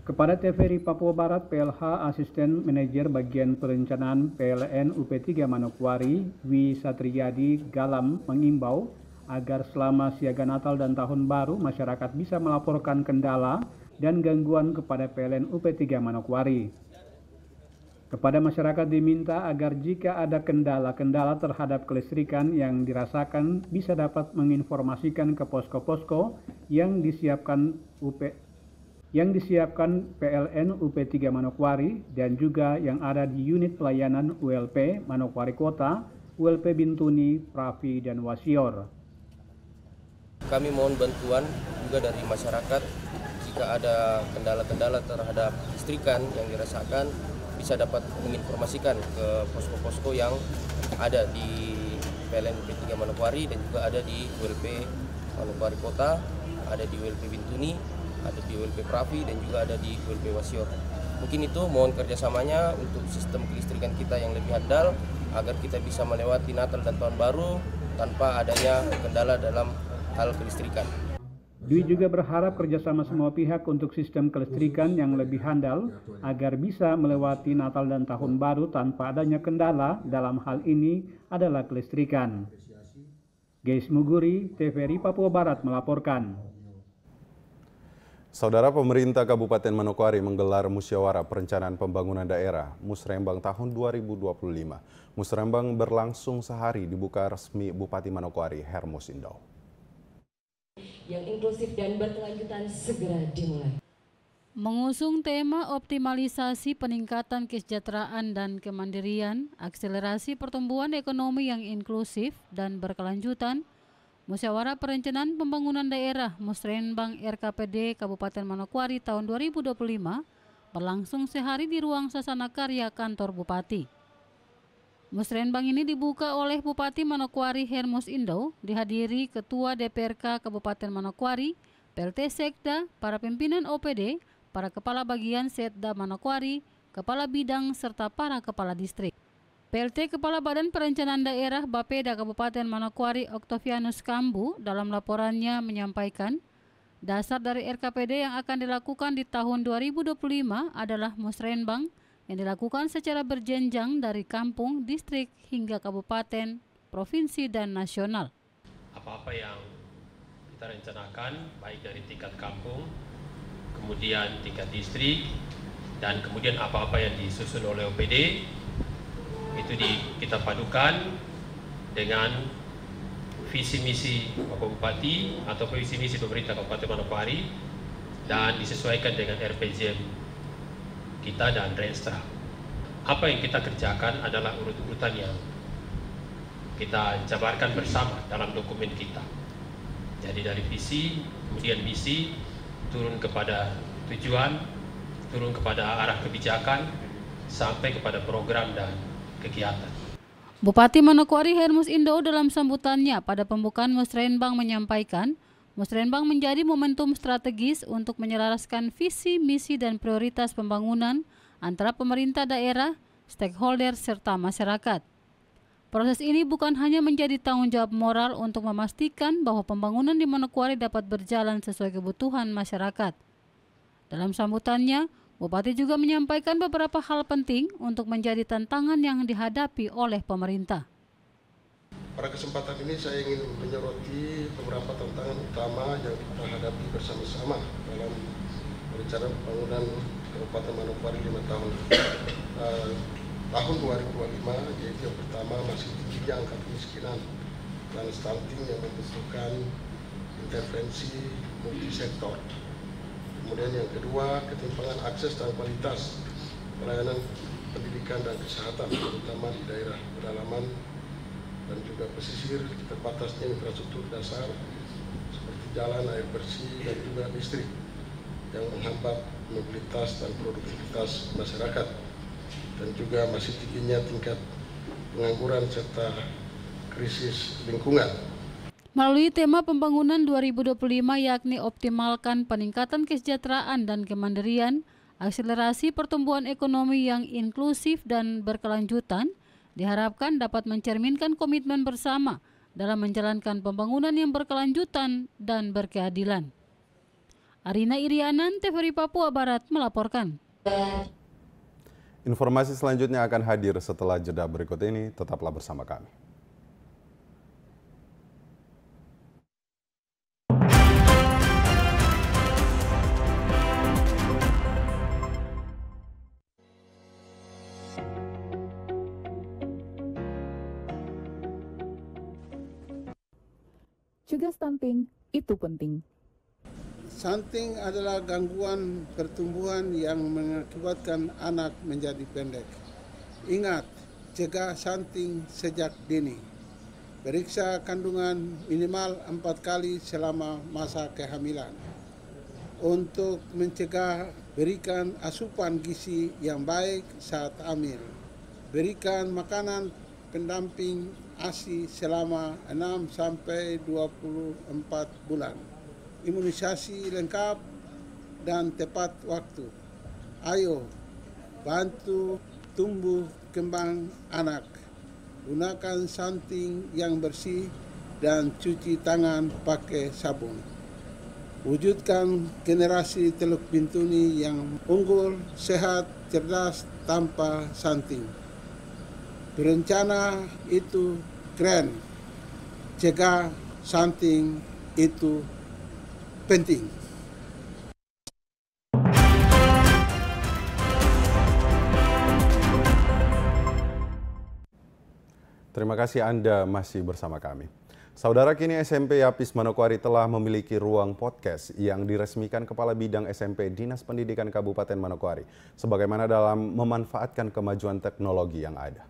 Kepada TVRI Papua Barat, PLH Asisten Manajer Bagian Perencanaan PLN UP3 Manokwari, Wi Satriyadi Galam, mengimbau agar selama siaga Natal dan Tahun Baru, masyarakat bisa melaporkan kendala dan gangguan kepada PLN UP3 Manokwari. Kepada masyarakat diminta agar jika ada kendala-kendala terhadap kelistrikan yang dirasakan, bisa dapat menginformasikan ke posko-posko yang disiapkan PLN UP3 Manokwari dan juga yang ada di unit pelayanan ULP Manokwari Kota, ULP Bintuni, Pravi, dan Wasior. Kami mohon bantuan juga dari masyarakat jika ada kendala-kendala terhadap listrikan yang dirasakan, bisa dapat menginformasikan ke posko-posko yang ada di PLN UP3 Manokwari dan juga ada di ULP Manokwari Kota, ada di ULP Bintuni, ada di ULP Pravi, dan juga ada di ULP Wasior. Mungkin itu mohon kerjasamanya untuk sistem kelistrikan kita yang lebih handal agar kita bisa melewati Natal dan Tahun Baru tanpa adanya kendala dalam hal kelistrikan. Dwi juga berharap kerjasama semua pihak untuk sistem kelistrikan yang lebih handal agar bisa melewati Natal dan Tahun Baru tanpa adanya kendala. Dalam hal ini adalah kelistrikan. Geis Muguri, TVRI Papua Barat melaporkan. Saudara, pemerintah Kabupaten Manokwari menggelar musyawarah perencanaan pembangunan daerah Musrembang tahun 2025. Musrembang berlangsung sehari, dibuka resmi Bupati Manokwari Hermus Indau. Yang inklusif dan berkelanjutan segera dimulai. Mengusung tema optimalisasi peningkatan kesejahteraan dan kemandirian, akselerasi pertumbuhan ekonomi yang inklusif dan berkelanjutan, Musyawarah Perencanaan Pembangunan Daerah Musrembang RKPD Kabupaten Manokwari tahun 2025 berlangsung sehari di ruang Sasana Karya Kantor Bupati. Musrembang ini dibuka oleh Bupati Manokwari Hermus Indau, dihadiri Ketua DPRK Kabupaten Manokwari, PLT Sekda, para pimpinan OPD, para kepala bagian Setda Manokwari, kepala bidang, serta para kepala distrik. PLT Kepala Badan Perencanaan Daerah Bapeda Kabupaten Manokwari Octavianus Kambu dalam laporannya menyampaikan, dasar dari RKPD yang akan dilakukan di tahun 2025 adalah Musrembang yang dilakukan secara berjenjang dari kampung, distrik, hingga kabupaten, provinsi, dan nasional. Apa-apa yang kita rencanakan, baik dari tingkat kampung, kemudian tingkat distrik, dan kemudian apa-apa yang disusun oleh OPD, itu kita padukan dengan visi misi Bapak Bupati atau visi misi pemerintah Kabupaten Manokwari dan disesuaikan dengan RPJM kita dan Renstra. Apa yang kita kerjakan adalah urut-urutan yang kita jabarkan bersama dalam dokumen kita. Jadi dari visi, kemudian misi, turun kepada tujuan, turun kepada arah kebijakan, sampai kepada program dan kegiatan. Bupati Manokwari Hermus Indau dalam sambutannya pada pembukaan Musrembang menyampaikan, Musrembang menjadi momentum strategis untuk menyelaraskan visi, misi, dan prioritas pembangunan antara pemerintah daerah, stakeholder, serta masyarakat. Proses ini bukan hanya menjadi tanggung jawab moral untuk memastikan bahwa pembangunan di Manokwari dapat berjalan sesuai kebutuhan masyarakat. Dalam sambutannya, Bupati juga menyampaikan beberapa hal penting untuk menjadi tantangan yang dihadapi oleh pemerintah. Pada kesempatan ini saya ingin menyoroti beberapa tantangan utama yang kita hadapi bersama-sama dalam perencanaan pembangunan Kabupaten Manokwari 5 tahun. Tahun 2025, yaitu yang pertama masih tingginya angka kemiskinan dan stunting yang membutuhkan intervensi multisektor. Kemudian yang kedua, ketimpangan akses dan kualitas pelayanan pendidikan dan kesehatan, terutama di daerah pedalaman dan juga pesisir, terbatasnya infrastruktur dasar seperti jalan, air bersih, dan juga listrik yang menghambat mobilitas dan produktivitas masyarakat, dan juga masih tingginya tingkat pengangguran serta krisis lingkungan. Melalui tema pembangunan 2025 yakni optimalkan peningkatan kesejahteraan dan kemandirian, akselerasi pertumbuhan ekonomi yang inklusif dan berkelanjutan, diharapkan dapat mencerminkan komitmen bersama dalam menjalankan pembangunan yang berkelanjutan dan berkeadilan. Arina Irianan, TVRI Papua Barat melaporkan. Informasi selanjutnya akan hadir setelah jeda berikut ini, tetaplah bersama kami. Cegah stunting itu penting. Stunting adalah gangguan pertumbuhan yang mengakibatkan anak menjadi pendek. Ingat, cegah stunting sejak dini. Periksa kandungan minimal 4 kali selama masa kehamilan. Untuk mencegah, berikan asupan gizi yang baik saat hamil. Berikan makanan pendamping ASI selama 6-24 bulan. Imunisasi lengkap dan tepat waktu. Ayo, bantu tumbuh kembang anak. Gunakan sunting yang bersih dan cuci tangan pakai sabun. Wujudkan generasi Teluk Bintuni yang unggul, sehat, cerdas, tanpa stunting. Berencana itu keren. Cegah stunting itu penting. Terima kasih Anda masih bersama kami. Saudara, kini SMP Yapis Manokwari telah memiliki ruang podcast yang diresmikan Kepala Bidang SMP Dinas Pendidikan Kabupaten Manokwari, sebagaimana dalam memanfaatkan kemajuan teknologi yang ada.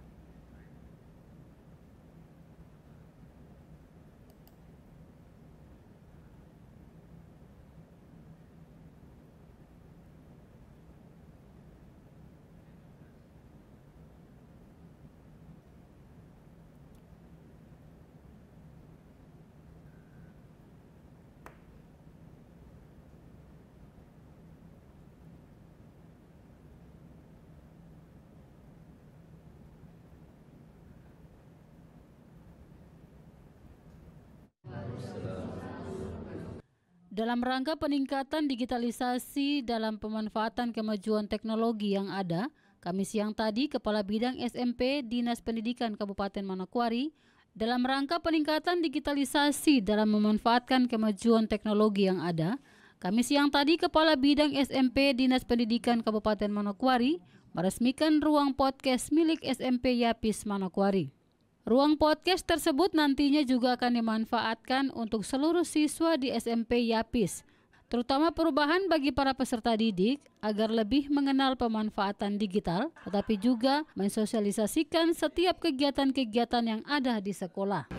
Dalam rangka peningkatan digitalisasi dalam pemanfaatan kemajuan teknologi yang ada, Kamis siang tadi Kepala Bidang SMP Dinas Pendidikan Kabupaten Manokwari dalam rangka peningkatan digitalisasi dalam memanfaatkan kemajuan teknologi yang ada, Kamis siang tadi Kepala Bidang SMP Dinas Pendidikan Kabupaten Manokwari meresmikan ruang podcast milik SMP Yapis Manokwari. Ruang podcast tersebut nantinya juga akan dimanfaatkan untuk seluruh siswa di SMP Yapis, terutama perubahan bagi para peserta didik agar lebih mengenal pemanfaatan digital, tetapi juga mensosialisasikan setiap kegiatan-kegiatan yang ada di sekolah.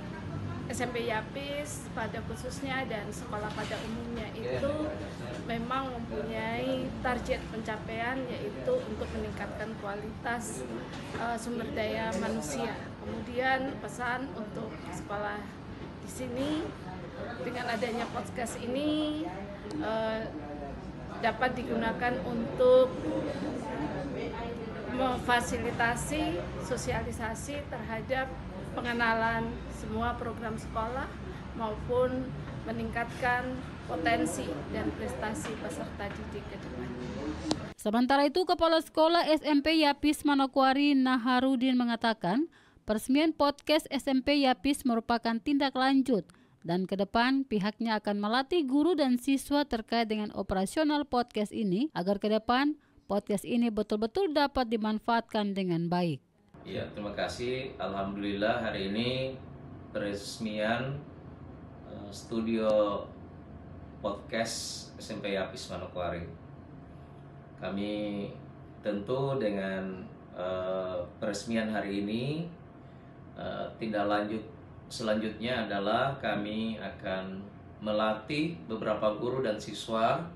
SMP Yapis pada khususnya dan sekolah pada umumnya itu memang mempunyai target pencapaian, yaitu untuk meningkatkan kualitas sumber daya manusia. Kemudian pesan untuk sekolah di sini dengan adanya podcast ini dapat digunakan untuk memfasilitasi sosialisasi terhadap pengenalan semua program sekolah maupun meningkatkan potensi dan prestasi peserta didik ke depan. Sementara itu, Kepala Sekolah SMP Yapis Manokwari Naharudin mengatakan, peresmian podcast SMP Yapis merupakan tindak lanjut dan ke depan pihaknya akan melatih guru dan siswa terkait dengan operasional podcast ini agar ke depan podcast ini betul-betul dapat dimanfaatkan dengan baik. Ya, terima kasih. Alhamdulillah hari ini peresmian studio podcast SMP Yapis Manokwari. Kami tentu dengan peresmian hari ini tindak lanjut selanjutnya adalah kami akan melatih beberapa guru dan siswa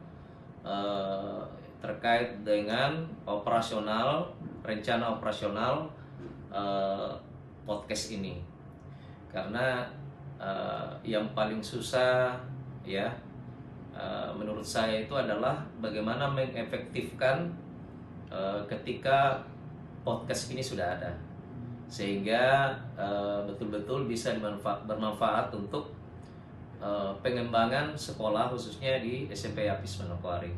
terkait dengan rencana operasional podcast ini. karena yang paling susah ya menurut saya itu adalah bagaimana mengefektifkan ketika podcast ini sudah ada, sehingga betul-betul bisa bermanfaat untuk pengembangan sekolah khususnya di SMP Yapis Manokwari.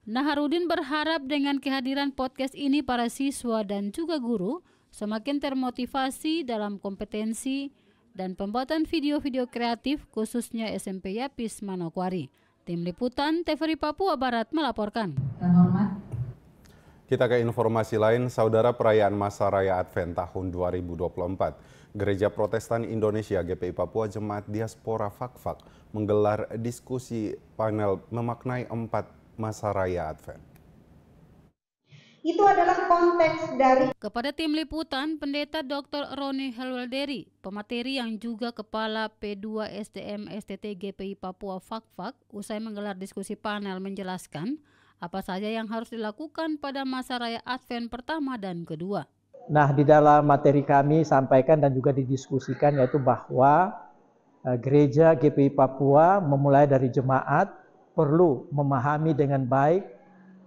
Naharudin berharap dengan kehadiran podcast ini para siswa dan juga guru semakin termotivasi dalam kompetensi dan pembuatan video-video kreatif khususnya SMP Yapis Manokwari. Tim Liputan TVRI Papua Barat melaporkan. Kita ke informasi lain, Saudara, perayaan Masa Raya Advent tahun 2024. Gereja Protestan Indonesia GPI Papua Jemaat Diaspora Fakfak menggelar diskusi panel memaknai 4 Masa Raya Advent. Itu adalah konteks dari. Kepada tim liputan, Pendeta Dr. Roni Helwalderi, pemateri yang juga Kepala P2 SDM STT GPI Papua Fakfak, usai menggelar diskusi panel menjelaskan apa saja yang harus dilakukan pada Masa Raya Advent pertama dan kedua. Nah, di dalam materi kami sampaikan dan juga didiskusikan yaitu bahwa Gereja GPI Papua memulai dari jemaat perlu memahami dengan baik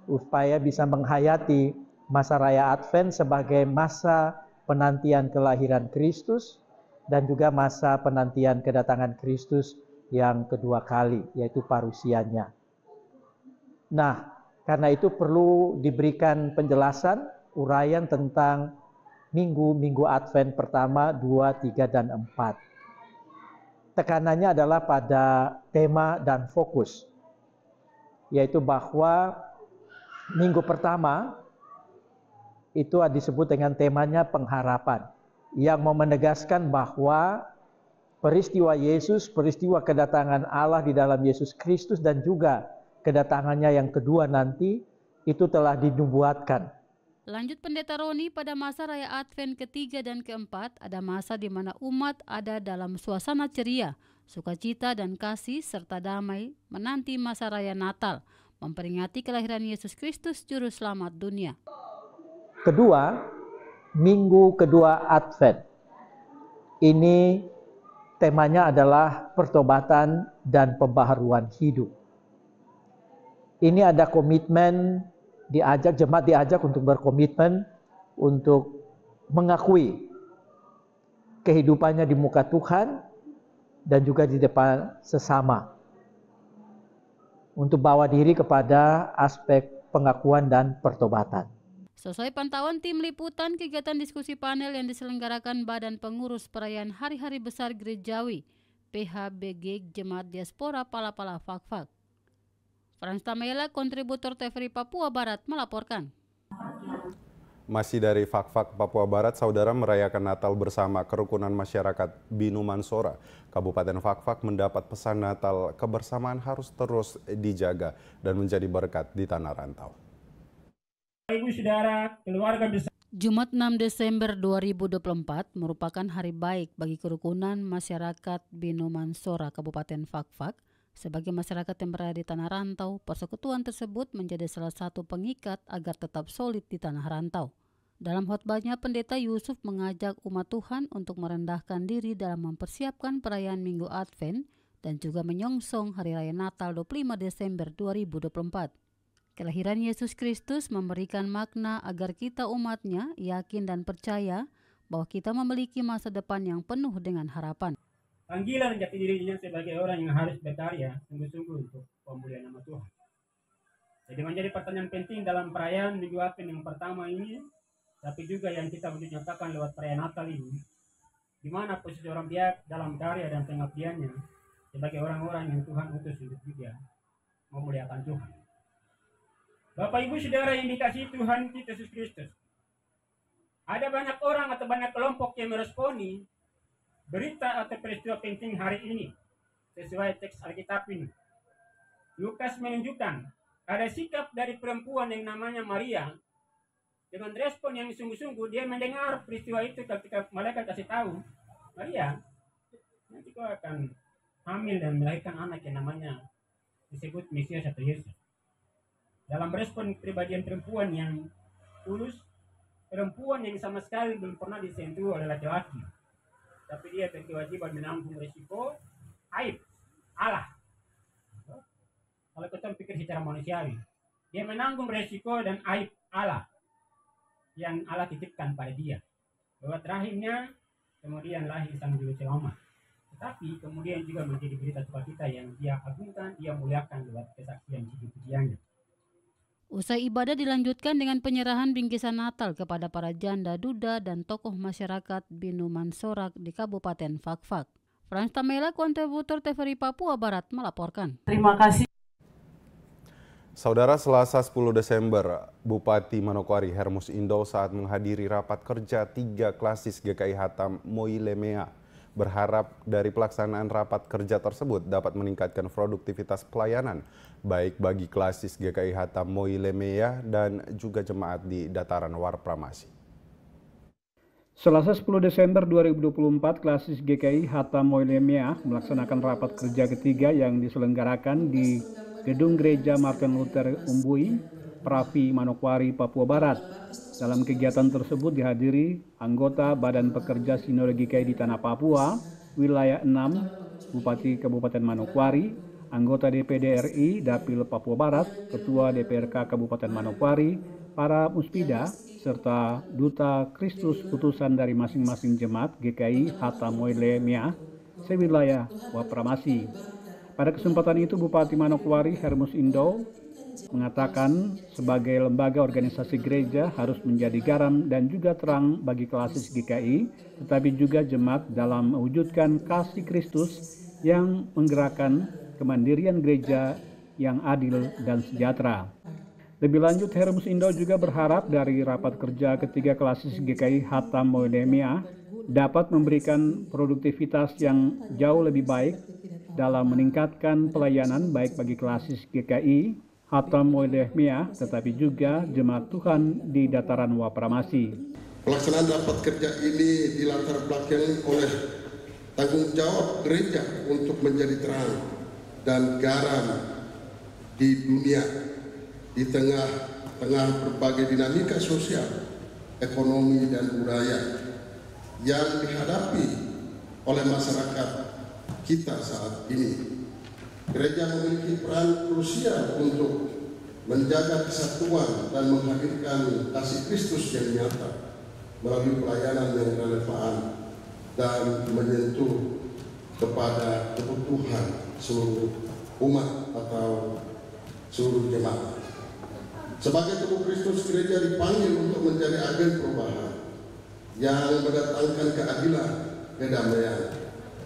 supaya bisa menghayati Masa Raya Advent sebagai masa penantian kelahiran Kristus dan juga masa penantian kedatangan Kristus yang kedua kali, yaitu parusianya. Nah, karena itu perlu diberikan penjelasan, uraian tentang minggu-minggu Advent pertama, 2, 3, dan 4. Tekanannya adalah pada tema dan fokus, yaitu bahwa minggu pertama itu disebut dengan temanya pengharapan, yang mau menegaskan bahwa peristiwa Yesus, peristiwa kedatangan Allah di dalam Yesus Kristus dan juga kedatangannya yang kedua nanti itu telah dinubuatkan. Lanjut Pendeta Roni, pada masa Raya Advent ketiga dan keempat ada masa di mana umat ada dalam suasana ceria, sukacita dan kasih serta damai menanti masa Raya Natal, memperingati kelahiran Yesus Kristus Juru Selamat dunia. Kedua, minggu kedua Advent. Ini temanya adalah pertobatan dan pembaharuan hidup. Ini ada komitmen, jemaat diajak untuk berkomitmen untuk mengakui kehidupannya di muka Tuhan dan juga di depan sesama. Untuk bawa diri kepada aspek pengakuan dan pertobatan. Sesuai pantauan tim liputan, kegiatan diskusi panel yang diselenggarakan Badan Pengurus Perayaan Hari-Hari Besar Gerejawi PHBG Jemaat Diaspora Palapala Fakfak. Frans Tamela, kontributor TVRI Papua Barat melaporkan. Masih dari Fakfak Papua Barat, Saudara, merayakan Natal bersama kerukunan masyarakat Binuman Sora. Kabupaten Fakfak mendapat pesan Natal kebersamaan harus terus dijaga dan menjadi berkat di tanah rantau. Ibu saudara, keluarga besar. Jumat 6 Desember 2024 merupakan hari baik bagi kerukunan masyarakat Binuman Sora Kabupaten Fakfak. Sebagai masyarakat yang berada di tanah rantau, persekutuan tersebut menjadi salah satu pengikat agar tetap solid di tanah rantau. Dalam khotbahnya, Pendeta Yusuf mengajak umat Tuhan untuk merendahkan diri dalam mempersiapkan perayaan Minggu Advent dan juga menyongsong Hari Raya Natal 25 Desember 2024. Kelahiran Yesus Kristus memberikan makna agar kita umatnya yakin dan percaya bahwa kita memiliki masa depan yang penuh dengan harapan. Panggilan jati dirinya sebagai orang yang harus berkarya sungguh-sungguh untuk pemulihan nama Tuhan. Jadi menjadi pertanyaan penting dalam perayaan Minggu Advent yang pertama ini, tapi juga yang kita nyatakan lewat perayaan Natal ini, di mana posisi orang pihak dalam karya dan pengabdiannya sebagai orang-orang yang Tuhan utus untuk juga memuliakan Tuhan. Bapak Ibu Saudara yang dikasihi Tuhan kita Yesus Kristus, ada banyak orang atau banyak kelompok yang meresponi berita atau peristiwa penting hari ini sesuai teks Alkitab ini. Lukas menunjukkan ada sikap dari perempuan yang namanya Maria dengan respon yang sungguh-sungguh. Dia mendengar peristiwa itu ketika malaikat kasih tahu, Maria, nanti kau akan hamil dan melahirkan anak yang namanya disebut Mesias atau Yesus. Dalam respon kepribadian perempuan yang tulus, perempuan yang sama sekali belum pernah disentuh oleh laki-laki. tapi dia berkewajiban menanggung risiko aib Allah. Kalau kita pikir secara manusiawi, dia menanggung risiko dan aib Allah yang Allah titipkan pada dia. Lewat rahimnya kemudian lahir sang juru selamat. Tetapi kemudian juga menjadi berita sukacita yang dia agungkan, dia muliakan lewat kesaksian puji-pujiannya. Usai ibadah dilanjutkan dengan penyerahan bingkisan Natal kepada para janda, duda, dan tokoh masyarakat Binuman Sorak di Kabupaten Fakfak. Frans Tamela, kontributor TVRI Papua Barat, melaporkan. Terima kasih. Saudara, Selasa 10 Desember, Bupati Manokwari Hermus Indo saat menghadiri rapat kerja 3 klasis GKI Hatam Moilemea berharap dari pelaksanaan rapat kerja tersebut dapat meningkatkan produktivitas pelayanan baik bagi klasis GKI Hatam Moilemea dan juga jemaat di Dataran Warpramasi. Selasa 10 Desember 2024, klasis GKI Hatam Moilemea melaksanakan rapat kerja ketiga yang diselenggarakan di Gedung Gereja Martin Luther Umbui, Pravi, Manokwari, Papua Barat. Dalam kegiatan tersebut dihadiri anggota Badan Pekerja Sinode GKI di Tanah Papua, Wilayah 6, Bupati Kabupaten Manokwari, anggota DPD RI Dapil Papua Barat, Ketua DPRK Kabupaten Manokwari, para muspida, serta Duta Kristus utusan dari masing-masing jemaat GKI Hatam Moilemea, sewilayah Wapramasi. Pada kesempatan itu Bupati Manokwari Hermus Indo mengatakan sebagai lembaga organisasi gereja harus menjadi garam dan juga terang bagi klasis GKI, tetapi juga jemaat dalam mewujudkan kasih Kristus yang menggerakkan kemandirian gereja yang adil dan sejahtera. Lebih lanjut, Hermus Indo juga berharap dari rapat kerja ketiga klasis GKI Hatam Moilemea dapat memberikan produktivitas yang jauh lebih baik dalam meningkatkan pelayanan baik bagi klasis GKI Hatam Moilemea tetapi juga jemaat Tuhan di Dataran Wapramasi. Pelaksanaan rapat kerja ini dilatar belakangi oleh tanggung jawab gereja untuk menjadi terang dan garam di dunia di tengah berbagai dinamika sosial, ekonomi dan budaya yang dihadapi oleh masyarakat kita saat ini. Gereja memiliki peran krusial untuk menjaga kesatuan dan menghadirkan kasih Kristus yang nyata melalui pelayanan yang relevan dan menyentuh kepada kebutuhan seluruh umat atau seluruh jemaat. Sebagai tubuh Kristus, gereja dipanggil untuk menjadi agen perubahan yang mendatangkan keadilan, kedamaian,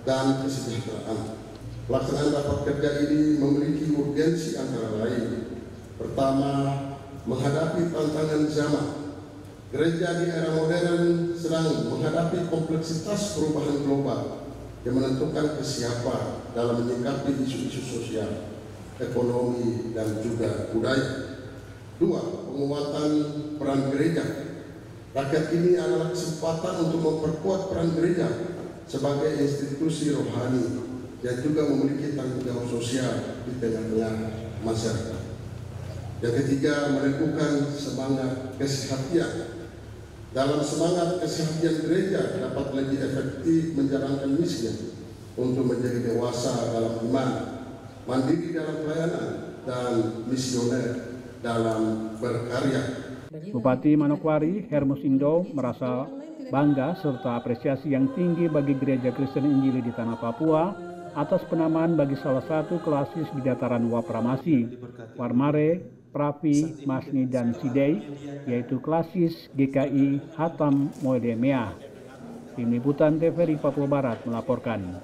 dan kesejahteraan. Pelaksanaan rapat kerja ini memiliki urgensi antara lain. Pertama, menghadapi tantangan zaman. Gereja di era modern sedang menghadapi kompleksitas perubahan global yang menentukan kesiapan dalam menyikapi isu-isu sosial, ekonomi, dan juga budaya. Dua, penguatan peran gereja. Rakyat ini adalah kesempatan untuk memperkuat peran gereja sebagai institusi rohani yang juga memiliki tanggung jawab sosial di tengah-tengah masyarakat. Yang ketiga, meneguhkan semangat kesehatian. Dalam semangat kesehatian gereja dapat lebih efektif menjalankan misinya untuk menjadi dewasa dalam iman, mandiri dalam pelayanan, dan misioner dalam berkarya. Bupati Manokwari Hermus Indo merasa bangga serta apresiasi yang tinggi bagi Gereja Kristen Injili di Tanah Papua atas penamaan bagi salah satu klasis di Dataran Wapramasi, Warmare, Pravi, Masni, dan Sidei, yaitu klasis GKI Hatam Moilemea. Tim Liputan TVRI Papua Barat melaporkan.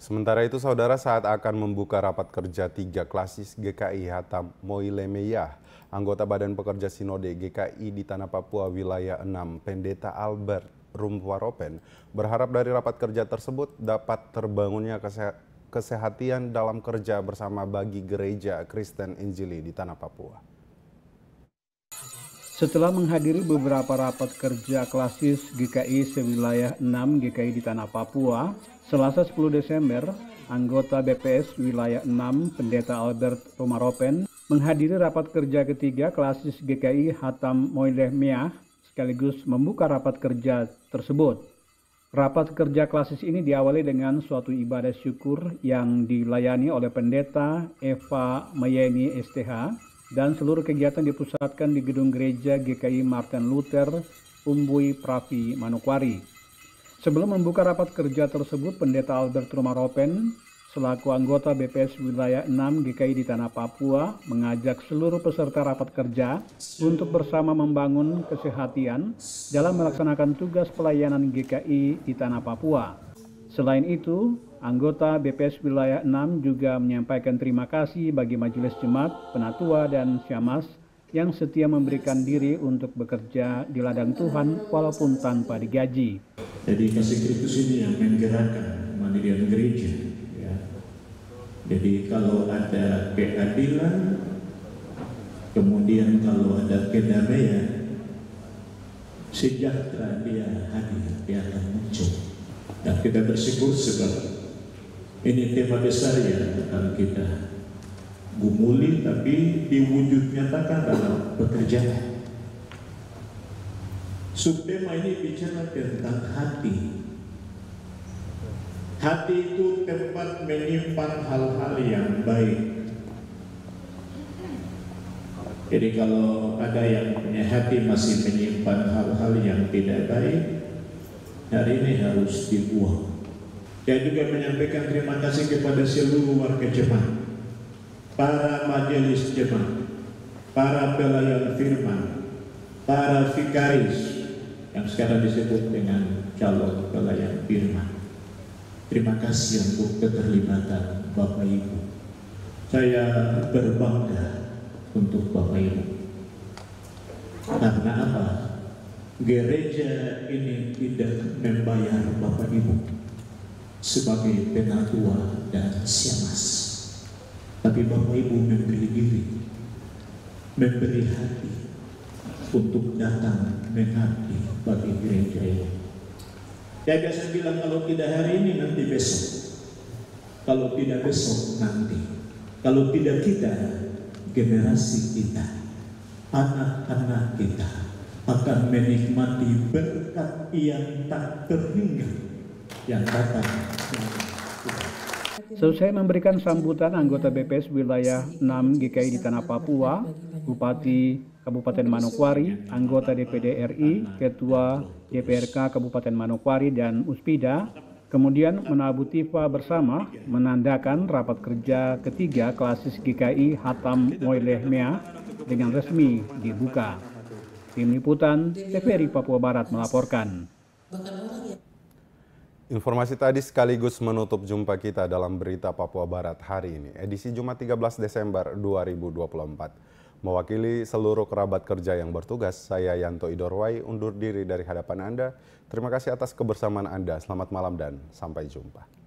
Sementara itu, saudara, saat akan membuka rapat kerja 3 klasis GKI Hatam Moilemea, anggota Badan Pekerja Sinode GKI di Tanah Papua Wilayah 6, Pendeta Albert Rumwaropen, berharap dari rapat kerja tersebut dapat terbangunnya kesehatian dalam kerja bersama bagi Gereja Kristen Injili di Tanah Papua. Setelah menghadiri beberapa rapat kerja klasis GKI sewilayah 6 GKI di Tanah Papua, Selasa 10 Desember, anggota BPS Wilayah 6 Pendeta Albert Rumwaropen menghadiri rapat kerja ketiga klasis GKI Hatam Moilemea sekaligus membuka rapat kerja tersebut. Rapat kerja klasis ini diawali dengan suatu ibadah syukur yang dilayani oleh Pendeta Eva Mayeni STH, dan seluruh kegiatan dipusatkan di Gedung Gereja GKI Martin Luther, Umbui Pravi, Manokwari. Sebelum membuka rapat kerja tersebut, Pendeta Albert Rumaropen selaku anggota BPS Wilayah 6 GKI di Tanah Papua mengajak seluruh peserta rapat kerja untuk bersama membangun kesehatian dalam melaksanakan tugas pelayanan GKI di Tanah Papua. Selain itu, anggota BPS Wilayah 6 juga menyampaikan terima kasih bagi Majelis Jemaat, Penatua, dan Syamas yang setia memberikan diri untuk bekerja di ladang Tuhan walaupun tanpa digaji. Jadi kasih Kristus ini yang menggerakkan pendirian gereja. Ya. Jadi kalau ada keadilan, kemudian kalau ada kedamaian, sejahtera dia hadir, dia akan muncul. Dan kita bersyukur sebab ini tema besar yang akan kita gumuli, tapi diwujud nyatakan dalam pekerjaan. Subtema ini bicara tentang hati. Hati itu tempat menyimpan hal-hal yang baik. Jadi kalau ada yang punya hati masih menyimpan hal-hal yang tidak baik, hari ini harus dibuang. Saya juga menyampaikan terima kasih kepada seluruh warga jemaat, para majelis jemaat, para pelayan firman, para vikaris yang sekarang disebut dengan calon pelayan firman. Terima kasih untuk keterlibatan Bapak Ibu. Saya berbangga untuk Bapak Ibu. Karena apa? Gereja ini tidak membayar Bapak Ibu sebagai penatua dan syamas, tapi Bapak Ibu memberi diri, memberi hati untuk datang mengabdi bagi gereja ini. Saya biasa bilang kalau tidak hari ini nanti besok, kalau tidak besok nanti, kalau tidak kita, generasi kita, anak-anak kita akan menikmati berkat yang tak terhingga yang datang. Selesai memberikan sambutan, anggota BPS Wilayah 6 GKI di Tanah Papua, Bupati Kabupaten Manokwari, anggota DPD RI, Ketua DPRK Kabupaten Manokwari, dan Uspida, kemudian menabuh tifa bersama menandakan rapat kerja ketiga klasis GKI Hatam Moilehmea dengan resmi dibuka. Tim Liputan TVRI Papua Barat melaporkan. Informasi tadi sekaligus menutup jumpa kita dalam Berita Papua Barat hari ini, edisi Jumat 13 Desember 2024. Mewakili seluruh kerabat kerja yang bertugas, saya Yanto Idorwai undur diri dari hadapan Anda. Terima kasih atas kebersamaan Anda. Selamat malam dan sampai jumpa.